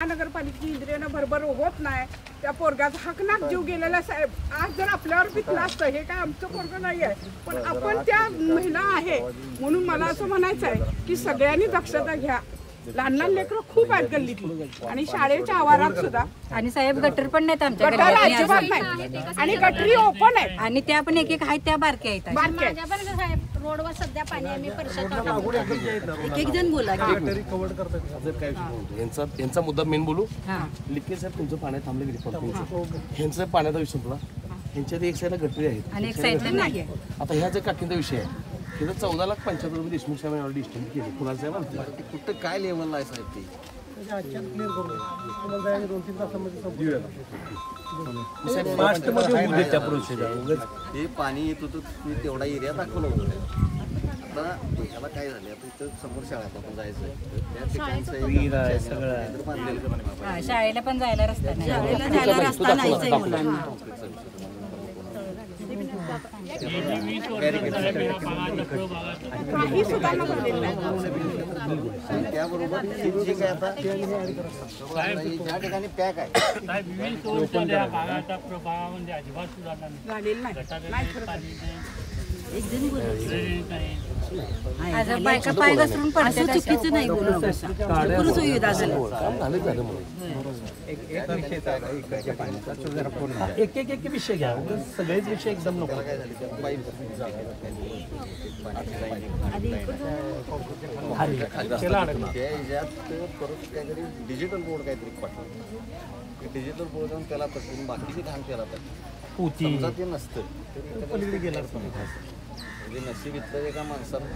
महानगरपालिकेची इंद्रियानं भरभर होत नाही। त्या पोरगाचा हकनाक जीव गेलेला साहेब, आज जर आपल्यावर पितलं असतं, हे काय आमचं पोरगं नाही आहे, पण आपण त्या महिला आहे म्हणून मला असं म्हणायचं आहे की सगळ्यांनी दक्षता घ्या। लहान लहान लेकरं खूप आहेत गल्लीतली आणि शाळेच्या आवारात सुद्धा। आणि साहेब गटर पण नाहीत आमच्या गटर अजिबात नाही, आणि गटरी ओपन आहे आणि त्या पण एक एक आहेत त्या बारक्या आहेत। माझ्या पण साहेब रोडवर सध्या पाणी आम्ही परिषद एक जण बोला यांचा मुद्दा मेन बोलू। लिकेज साहेब तुमचं पाण्यात थांबले गेले, ह्यांचं पाण्याचा विषय तुला ह्यांच्यात एक साईडला गटरी आहेत आणि एक साईडला नाही। आता ह्या जे काकींचा विषय आहे तिथं 14,75,000 रुपये देशमुख साहेबांनी ऑलरेडी इस्टिमेट केली। कुणाला साहेब म्हणते कुठं काय लेवलला आहे साहेब ते हे पाणी येत होतं तुम्ही तेवढा एरिया दाखवलं होतं। आता ह्याला काय झालं, आता इथं समोर शाळा आपण जायचं त्या शाळेला पण जायला रस्ता नाही, शाळेला जायला रस्ता नाही मुलांना। काही सुद्धा त्याबरोबर जे काय आता ज्या ठिकाणी पॅक आहे बायका पाय घसरून पडते, चुकीचं नाही बोलू सुविधा एक विषय घ्या, सगळेच विषय एकदम नको। परत काहीतरी डिजिटल बोर्ड काहीतरी पाठवलं, डिजिटल बोर्ड जाऊन त्याला पटवून बाकीचे काम केला पाहिजे। ते नसतं पलीकडे गेलं म्हणजे नशीब इथलं एका माणसानं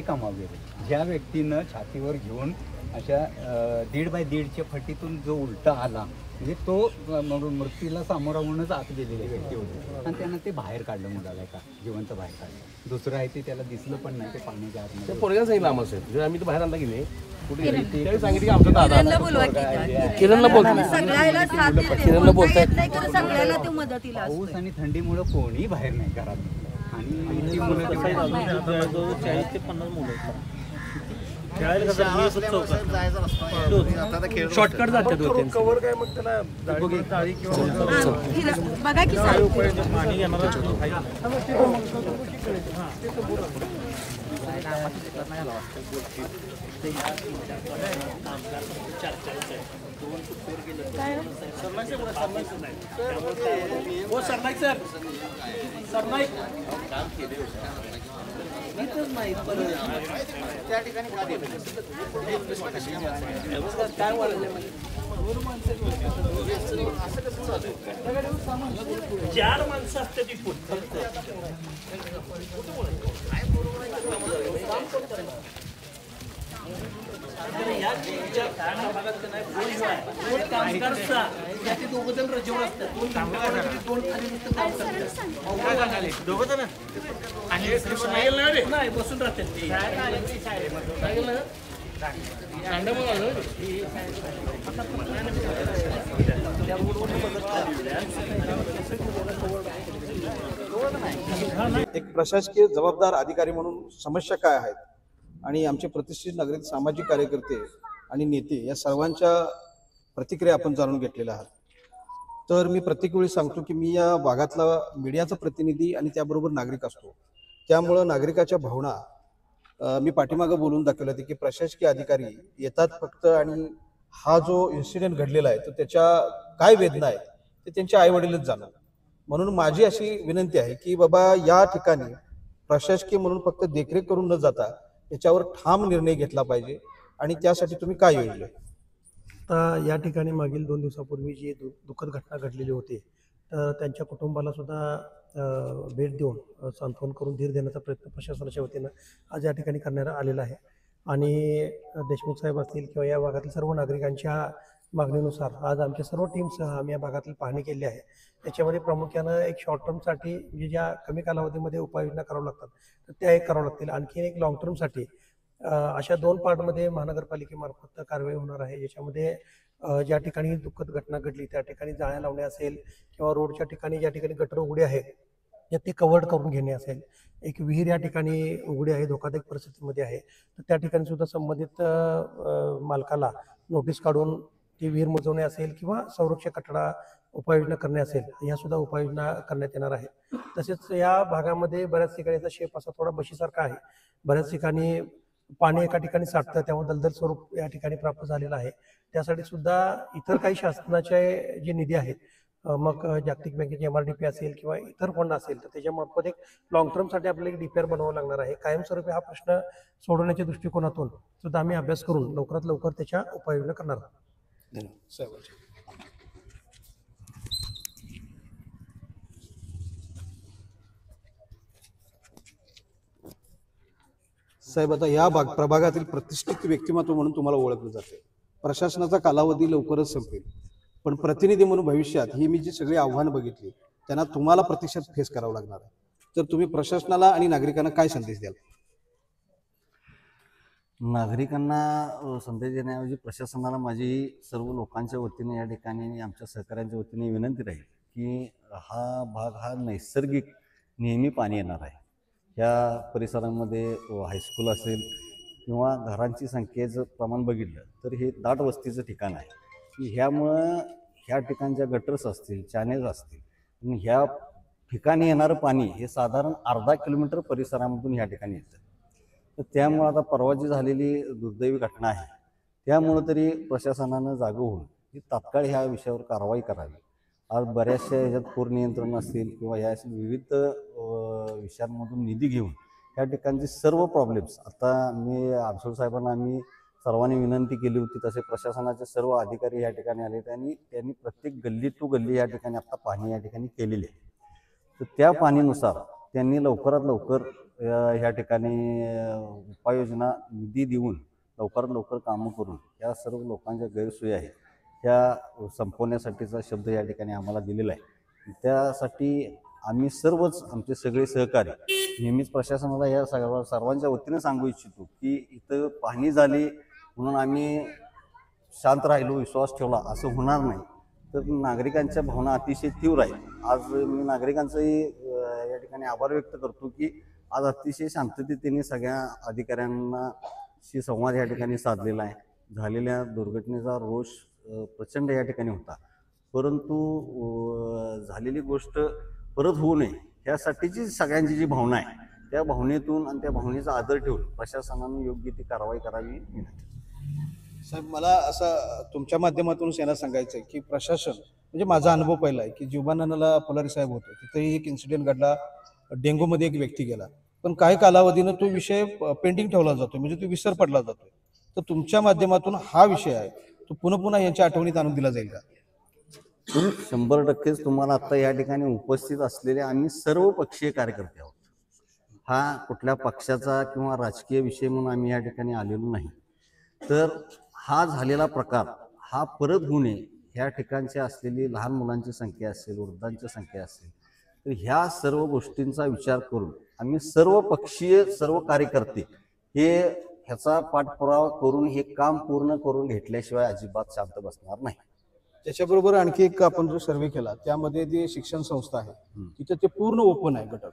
कामावले ज्या व्यक्तीनं छातीवर घेऊन अशा 1.5 बाय 1.5च्या फटीतून जो उलटा आला म्हणजे तो मृत्यूला सामोरा होऊनच आत गेलेली व्यक्ती होती आणि त्यांना ते बाहेर काढलं मुलाला का जिवंत बाहेर काढलं। दुसरं आहे ते त्याला दिसलं पण नाही, ते पाण्याच्या आतमध्ये पोरग्यानं सांगितलं आम्हाला साहेब, आम्ही तर बाहेर आणला गेले कुठे सांगितलं की आमचा दादा किरणला बोलताय सगळ्याला ते मदतीला पाऊस आणि थंडीमुळे कोणी बाहेर नाही घरात आणि शॉर्टकट जाते कवर काय मग त्याला बघा की त्या ठिकाणी काय वाढलं 4 माणसं असते ती नाही बसून राहते एक प्रशासकीय जबाबदार अधिकारी म्हणून समस्या काय आहेत आणि आमचे प्रतिष्ठित नागरिक, सामाजिक कार्यकर्ते आणि नेते या सर्वांच्या प्रतिक्रिया आपण जाणून घेतलेल्या आहात। तर मी प्रत्येक वेळी सांगतो की मी या भागातला मीडियाचा प्रतिनिधी आणि त्याबरोबर नागरिक असतो, त्यामुळं नागरिकाच्या भावना मी पाठीमागं बोलून दाखवलं होते की प्रशासकीय अधिकारी येतात फक्त आणि हा जो इन्सिडेंट घडलेला आहे तो त्याच्या काय वेदना आहेत ते त्यांच्या आईवडीलच जाणं। म्हणून माझी अशी विनंती आहे की बाबा या ठिकाणी प्रशासकीय म्हणून फक्त देखरेख करून न जाता याच्यावर ठाम निर्णय घेतला पाहिजे आणि त्यासाठी तुम्ही काय योजले? आता या ठिकाणी मागील 2 दिवसापूर्वी जी दुःखद घटना घडलेली होती तर त्यांच्या कुटुंबाला सुद्धा भेट देऊन सांत्वन करून धीर देण्याचा प्रयत्न प्रशासनाच्या वतीनं आज या ठिकाणी करण्यात आलेला आहे। आणि देशमुख साहेब असतील किंवा या भागातील सर्व नागरिकांच्या मागणीनुसार आज आमच्या सर्व टीमसह आम्ही या भागातील पाहणी केली आहे। त्याच्यामध्ये प्रामुख्यानं एक शॉर्ट टर्मसाठी म्हणजे ज्या कमी कालावधीमध्ये उपाययोजना कराव्या लागतात तर त्या एक कराव्या लागतील, आणखी एक लॉंग टर्मसाठी अशा 2 पार्टमध्ये महानगरपालिकेमार्फत कारवाई होणार आहे, ज्याच्यामध्ये ज्या ठिकाणी दुःखद घटना घडली त्या ठिकाणी जाळ्या लावणे असेल किंवा रोडच्या ठिकाणी ज्या ठिकाणी गटर उघडे आहेत ते कव्हर्ड करून घेणे असेल, एक विहीर या ठिकाणी उघडी आहे, धोकादायक परिस्थितीमध्ये आहे. तर त्या ठिकाणी सुद्धा संबंधित मालकाला नोटीस काढून ती विहीर मुजवणे असेल किंवा संरक्षक कठडा उपाययोजना करणे असेल, ह्या सुद्धा उपाययोजना करण्यात येणार आहे. तसेच या भागामध्ये बऱ्याच ठिकाणी याचा शेप असा थोडा बशीसारखा आहे. बऱ्याच ठिकाणी पाणी एका ठिकाणी साठतं, त्यामुळे दलदल स्वरूप या ठिकाणी प्राप्त झालेलं आहे. त्यासाठी सुद्धा इतर काही शासनाचे जे निधी आहेत, मग जागतिक बँकेची MRDP असेल किंवा इतर फंड असेल, तर त्याच्यामार्फत एक लॉंग टर्मसाठी आपल्याला एक DPR बनवावं लागणार आहे. कायमस्वरूपी हा प्रश्न सोडवण्याच्या दृष्टिकोनातून सुद्धा आम्ही अभ्यास करून लवकरात लवकर त्याच्या उपाययोजना करणार आहोत. धन्यवाद. साहेब, आता या प्रभागातील प्रतिष्ठित व्यक्तिमत्व म्हणून तुम्हाला ओळखलं जाते. प्रशासनाचा कालावधी लवकरच संपेल, पण प्रतिनिधी म्हणून भविष्यात ही मी जी सगळी आव्हानं बघितली त्यांना तुम्हाला प्रत्यक्षात फेस करावं लागणार आहे. तर तुम्ही प्रशासनाला आणि नागरिकांना काय संदेश द्याल? नागरिकांना संदेश देण्याऐवजी प्रशासनाला माझी सर्व लोकांच्या वतीने या ठिकाणी आणि आमच्या सहकाऱ्यांच्या वतीने विनंती राहील की हा भाग हा नैसर्गिक नेहमी पाणी येणार आहे. या परिसरामध्ये हायस्कूल असेल किंवा घरांची संख्येचं प्रमाण बघितलं तर हे दाट वस्तीचं ठिकाण आहे की ह्यामुळं ह्या ठिकाणच्या गटर्स असतील, चॅनेल्स असतील, आणि ह्या ठिकाणी येणारं पाणी हे साधारण अर्धा किलोमीटर परिसरामधून ह्या ठिकाणी येतं. तर त्यामुळं आता परवा जी झालेली दुर्दैवी घटना आहे त्यामुळं तरी प्रशासनानं जागं होऊन ही तात्काळ ह्या विषयावर कारवाई करावी. आज बऱ्याचशा ह्याच्यात पूर नियंत्रण असतील किंवा या विविध विषयांमधून निधी घेऊन ह्या ठिकाणचे सर्व प्रॉब्लेम्स, आता मी अफसर साहेबांना आम्ही सर्वांनी विनंती केली होती, तसे प्रशासनाचे सर्व अधिकारी या ठिकाणी आले आणि त्यांनी प्रत्येक गल्ली टू गल्ली या ठिकाणी आता पाणी या ठिकाणी केलेले आहे. तर त्या पाणीनुसार त्यांनी लवकरात लवकर ह्या ठिकाणी उपाययोजना निधी देऊन लवकरात लवकर कामं करून या सर्व लोकांच्या गैरसोयी आहेत त्या संपवण्यासाठीचा शब्द या ठिकाणी आम्हाला दिलेला आहे. त्यासाठी आम्ही सर्वच आमचे सगळे सहकारी नेहमीच प्रशासनाला या सर्वांच्या वतीने सांगू इच्छितो की इथं पाहणी झाली म्हणून आम्ही शांत राहिलो, विश्वास ठेवला असं होणार नाही. तर नागरिकांच्या भावना अतिशय तीव्र आहेत. आज मी नागरिकांचाही या ठिकाणी आभार व्यक्त करतो की आज अतिशय शांततेने सगळ्या अधिकाऱ्यांशी संवाद या ठिकाणी साधलेला आहे. झालेल्या दुर्घटनेचा रोष प्रचंड या ठिकाणी होता, परंतु झालेली गोष्ट परत होऊ नये यासाठीची सगळ्यांची जी भावना आहे त्या भावनेतून आणि त्या भावनेचा आदर ठेवून प्रशासनाने योग्य ती कारवाई करावी. साहेब, मला असं तुमच्या माध्यमातूनच यांना सांगायचं आहे की प्रशासन म्हणजे माझा अनुभव पहिला आहे की जीवनानंदला पोलारी साहेब होते, तिथेही एक इन्सिडेंट घडला, डेंग्यूमध्ये एक व्यक्ती गेला, पण काही कालावधीनं तो विषय पेंडिंग ठेवला जातो, म्हणजे तो विसर पडला जातो. तर तुमच्या माध्यमातून हा विषय आहे तो पुन्हा पुन्हा यांच्या आठवणीत आणून दिला जाईल का? 100% तुम्हाला आता या ठिकाणी उपस्थित असलेले आम्ही सर्व पक्षीय कार्यकर्ते आहोत. हा कुठल्या पक्षाचा किंवा राजकीय विषय म्हणून आम्ही या ठिकाणी आलेलो नाही. तर हा झालेला प्रकार हा परत होऊ नये, ह्या ठिकाणची असलेली लहान मुलांची संख्या असेल, वृद्धांची संख्या असेल, तर ह्या सर्व गोष्टींचा विचार करून आम्ही सर्व पक्षीय सर्व कार्यकर्ते हे ह्याचा पाठपुरावा करून हे काम पूर्ण करून घेतल्याशिवाय अजिबात शांत बसणार नाही. त्याच्याबरोबर आणखी एक आपण जो सर्वे केला त्यामध्ये जे शिक्षण संस्था आहे तिथे ते पूर्ण ओपन आहे गटर,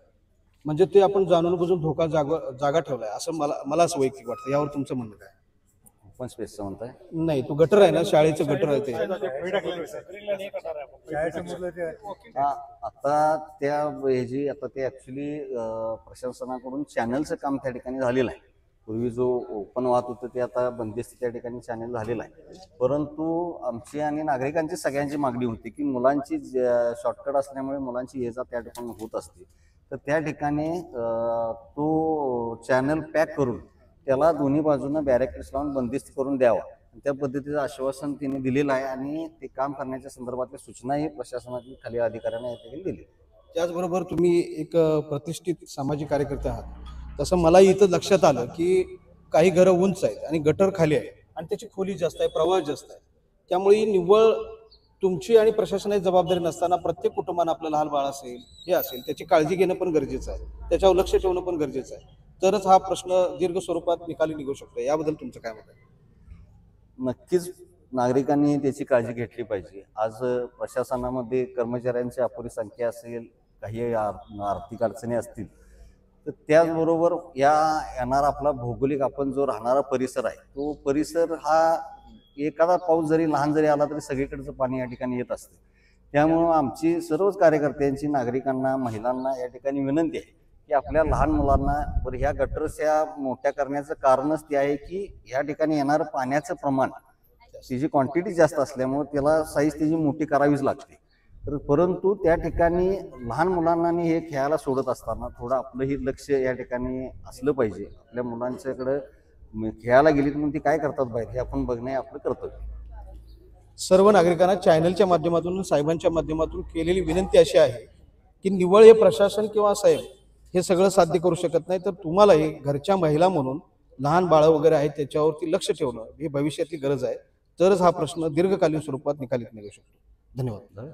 म्हणजे ते आपण जाणून बुजून धोका जागा ठेवलाय असं मला असं वैयक्तिक वाटतं. यावर तुमचं म्हणणं काय? ओपन स्पेसचं म्हणताय? नाही, तो गटर आहे ना, शाळेचं गटर आहे ते. आता त्या ह्याची आता ते ऍक्च्युली प्रशासनाकडून चॅनलचं काम त्या ठिकाणी झालेलं आहे. पूर्वी जो ओपन वाहत होतं ते आता बंदिस्त त्या ठिकाणी चॅनल झालेलं आहे. परंतु आमची आणि नागरिकांची सगळ्यांची मागणी होती की मुलांची शॉर्टकट असल्यामुळे मुलांची ये जा त्या ठिकाणी होत असते, तर त्या ठिकाणी तो चॅनल पॅक करून त्याला दोन्ही बाजूनं बॅरिकेड्स लावून बंदिस्त करून द्यावा, त्या पद्धतीचं आश्वासन तिने दिलेलं आहे आणि ते काम करण्याच्या संदर्भातल्या सूचनाही प्रशासनातील खाली अधिकाऱ्यांना या ठिकाणी दिली. त्याचबरोबर तुम्ही एक प्रतिष्ठित सामाजिक कार्यकर्ते आहात, तसं मला इथं लक्षात आलं की काही घरं उंच आहेत आणि गटर खाली आहे आणि त्याची खोली जास्त आहे, प्रवाह जास्त आहे. त्यामुळे निव्वळ तुमची आणि प्रशासनाची जबाबदारी नसताना प्रत्येक कुटुंबानं आपलं लहान बाळ असेल हे असेल त्याची काळजी घेणं पण गरजेचं आहे, त्याच्यावर लक्ष ठेवणं पण गरजेचं आहे, तरच हा प्रश्न दीर्घ स्वरूपात निकाली निघू शकतो. याबद्दल तुमचं काय मत आहे? नक्कीच नागरिकांनी त्याची काळजी घेतली पाहिजे. आज प्रशासनामध्ये कर्मचाऱ्यांची अपुरी संख्या असेल, काही आर्थिक अडचणी असतील, तर त्याचबरोबर येणारा आपला भौगोलिक आपण जो राहणारा परिसर आहे तो परिसर हा एखादा पाऊस जरी लहान जरी आला तरी सगळीकडचं पाणी या ठिकाणी येत असते. त्यामुळं आमची सर्वच कार्यकर्त्यांची नागरिकांना महिलांना या ठिकाणी विनंती आहे की आपल्या लहान मुलांना बरं ह्या गटर्स या मोठ्या करण्याचं कारणच ते आहे की या ठिकाणी येणारं पाण्याचं प्रमाण त्याची क्वांटिटी जास्त असल्यामुळे त्याला साईज त्याची मोठी करावीच लागते. तर परंतु त्या ठिकाणी लहान मुलांना हे खेळायला सोडत असताना थोडं आपलंही लक्ष या ठिकाणी असलं पाहिजे. आपल्या मुलांच्याकडं खेळायला गेली तर मग ती काय करतात बाहेर हे आपण बघणे आपलं कर्तव्य. सर्व नागरिकांना चॅनलच्या माध्यमातून साहेबांच्या माध्यमातून केलेली विनंती अशी आहे की निव्वळ हे प्रशासन किंवा साहेब हे सगळं साध्य करू शकत नाही, तर तुम्हालाही घरच्या महिला म्हणून लहान बाळं वगैरे आहेत त्याच्यावरती लक्ष ठेवणं ही भविष्यातली गरज आहे. तरच हा प्रश्न दीर्घकालीन स्वरूपात निकालीत निघू शकतो. धन्यवाद.